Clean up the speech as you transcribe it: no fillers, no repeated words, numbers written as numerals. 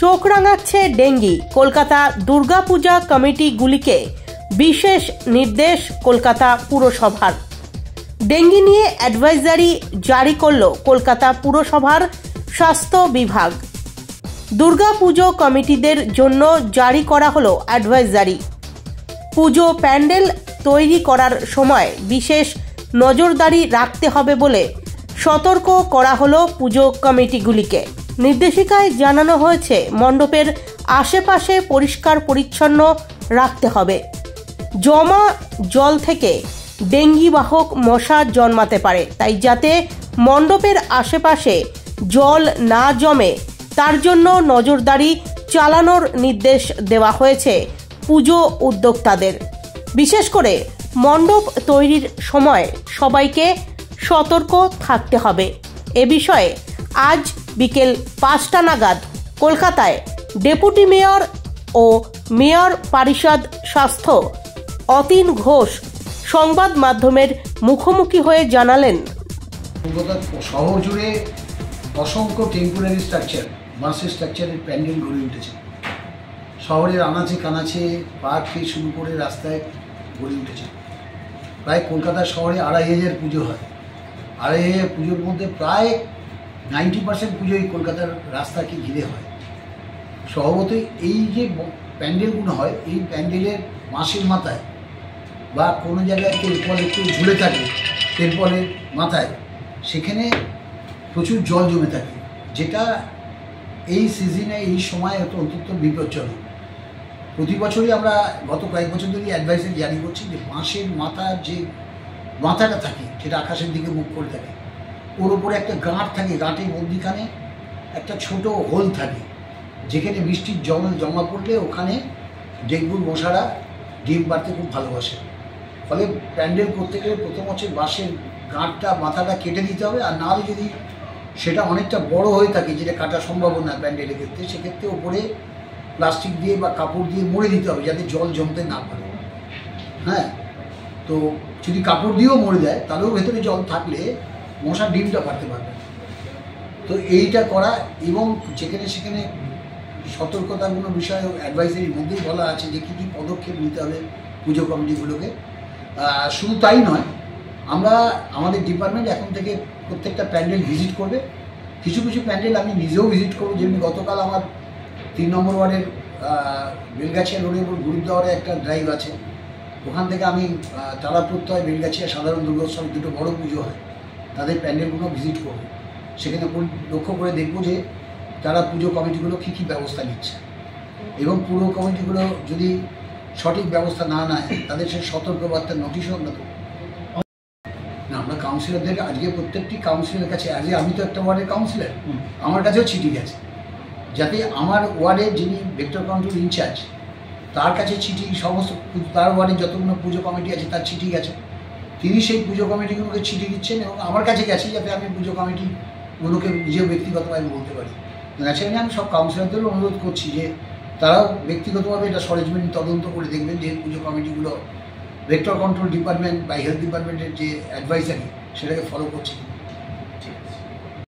চোখ রাঙাচ্ছে ডেঙ্গি। কলকাতা দুর্গাপূজা কমিটিগুলিকে বিশেষ নির্দেশ কলকাতা পুরসভার। ডেঙ্গি নিয়ে অ্যাডভাইজারি জারি করল কলকাতা পুরসভার স্বাস্থ্য বিভাগ। দুর্গাপুজো কমিটিদের জন্য জারি করা হলো অ্যাডভাইজারি। পুজো প্যান্ডেল তৈরি করার সময় বিশেষ নজরদারি রাখতে হবে বলে সতর্ক করা হলো পুজো কমিটিগুলিকে। নির্দেশিকায় জানানো হয়েছে মণ্ডপের আশেপাশে পরিষ্কার পরিচ্ছন্ন রাখতে হবে। জমা জল থেকে ডেঙ্গি বাহক মশা জন্মাতে পারে, তাই যাতে মণ্ডপের আশেপাশে জল না জমে তার জন্য নজরদারি চালানোর নির্দেশ দেওয়া হয়েছে পুজো উদ্যোক্তাদের। বিশেষ করে মণ্ডপ তৈরির সময় সবাইকে সতর্ক থাকতে হবে। এ বিষয়ে আজ বিকেল 5টা নাগাদ কলকাতায় ডেপুটি মেয়র ও মেয়র পরিষদ স্বাস্থ্য অতীন ঘোষ সংবাদ মাধ্যমের মুখোমুখি হয়ে জানালেন, শহর জুড়ে অসংখ্য টেম্পোরারি স্ট্রাকচার, বাস স্ট্রাকচারের প্যান্ডেল গড়ে উঠেছে। শহরের আনাচে কানাচে পার্ক থেকে শুরু করে রাস্তায় গড়ে উঠেছে। প্রায় কলকাতা শহরে 2500 পুজো হয়। 2500 পুজোর মধ্যে প্রায় 90% পুজোই কলকাতার রাস্তাকে ঘিরে হয়। স্বভাবতই এই যে প্যান্ডেলগুলো হয়, এই প্যান্ডেলের মাসের মাথায় বা কোনো জায়গায় তেরপল একটু ঝুলে থাকে, তেরপলের মাথায় সেখানে প্রচুর জল জমে থাকে, যেটা এই সিজনে এই সময় অত্যন্ত বিপজ্জনক। প্রতি বছরই আমরা গত কয়েক বছর ধরে অ্যাডভাইজারি জারি করছি যে বাঁশের মাথার যে মাথাটা থাকে, সেটা আকাশের দিকে মুখ করে থাকে, ওর ওপরে একটা গাঁট থাকে, গাঁটের মধ্যিখানে একটা ছোট হোল থাকে, যেখানে বৃষ্টির জল জমা পড়লে ওখানে ডেঙ্গুর মশারা ডিম পাড়তে খুব ভালোবাসে। ফলে প্যান্ডেল করতে গেলে প্রথম হচ্ছে বাঁশের গাঁটটা মাথাটা কেটে দিতে হবে, আর নাহলে যদি সেটা অনেকটা বড় হয়ে থাকে, যেটা কাটা সম্ভব না প্যান্ডেলের ক্ষেত্রে, সেক্ষেত্রে ওপরে প্লাস্টিক দিয়ে বা কাপড় দিয়ে মুড়ে দিতে হবে যাতে জল জমতে না পারে। হ্যাঁ, তো যদি কাপড় দিয়েও মুড়ে দেয় তাহলেও ভেতরে জল থাকলে মশা ডিমটা পারতে পারবে। তো এইটা করা, এবং যেখানে সেখানে সতর্কতাগুলো বিষয়ে অ্যাডভাইজারির মধ্যেই বলা আছে যে কী কী পদক্ষেপ নিতে হবে পুজো কমিটিগুলোকে। শুধু তাই নয়, আমরা আমাদের ডিপার্টমেন্ট এখন থেকে প্রত্যেকটা প্যান্ডেল ভিজিট করবে। কিছু কিছু প্যান্ডেল আমি নিজেও ভিজিট করবো। যেমনি গতকাল আমার 3 নম্বর ওয়ার্ডের বেলগাছিয়া রোডের উপর গুরুদ্বারে একটা ড্রাইভ আছে, ওখান থেকে আমি তারা প্রত্যয় বেলগাছিয়া সাধারণ দুর্গোৎসবের দুটো বড় পুজো হয়, তাদের প্যান্ডেলগুলো ভিজিট করবো। সেখানে লক্ষ্য করে দেখবো যে তারা পুজো কমিটিগুলো কী কী ব্যবস্থা নিচ্ছে, এবং পুরো কমিটিগুলো যদি সঠিক ব্যবস্থা না নেয় তাদের সে সতর্কবার্তার নোটিশও আমরা দেবো। না, আমরা কাউন্সিলরদের আজকে প্রত্যেকটি কাউন্সিলরের কাছে, আজকে আমি তো একটা ওয়ার্ডের কাউন্সিলর, আমার কাছেও চিঠি গেছে যাতে আমার ওয়ার্ডের যিনি ভেক্টর কন্ট্রোল ইনচার্জ, তার কাছে চিঠি, সমস্ত তার ওয়ার্ডে যতগুলো পুজো কমিটি আছে তার চিঠি গেছে, তিনি সেই পুজো কমিটিগুলোকে চিঠি দিচ্ছেন এবং আমার কাছে গেছে যাতে আমি পুজো কমিটিগুলোকে নিজেও ব্যক্তিগতভাবে বলতে পারি। ন্যাচারালি আমি সব কাউন্সিলরদেরও অনুরোধ করছি যে তারাও ব্যক্তিগতভাবে এটা সরেজমিন তদন্ত করে দেখবেন যে পুজো কমিটিগুলো ভেক্টর কন্ট্রোল ডিপার্টমেন্ট বা হেলথ ডিপার্টমেন্টের যে অ্যাডভাইজারি সেটাকে ফলো করছে।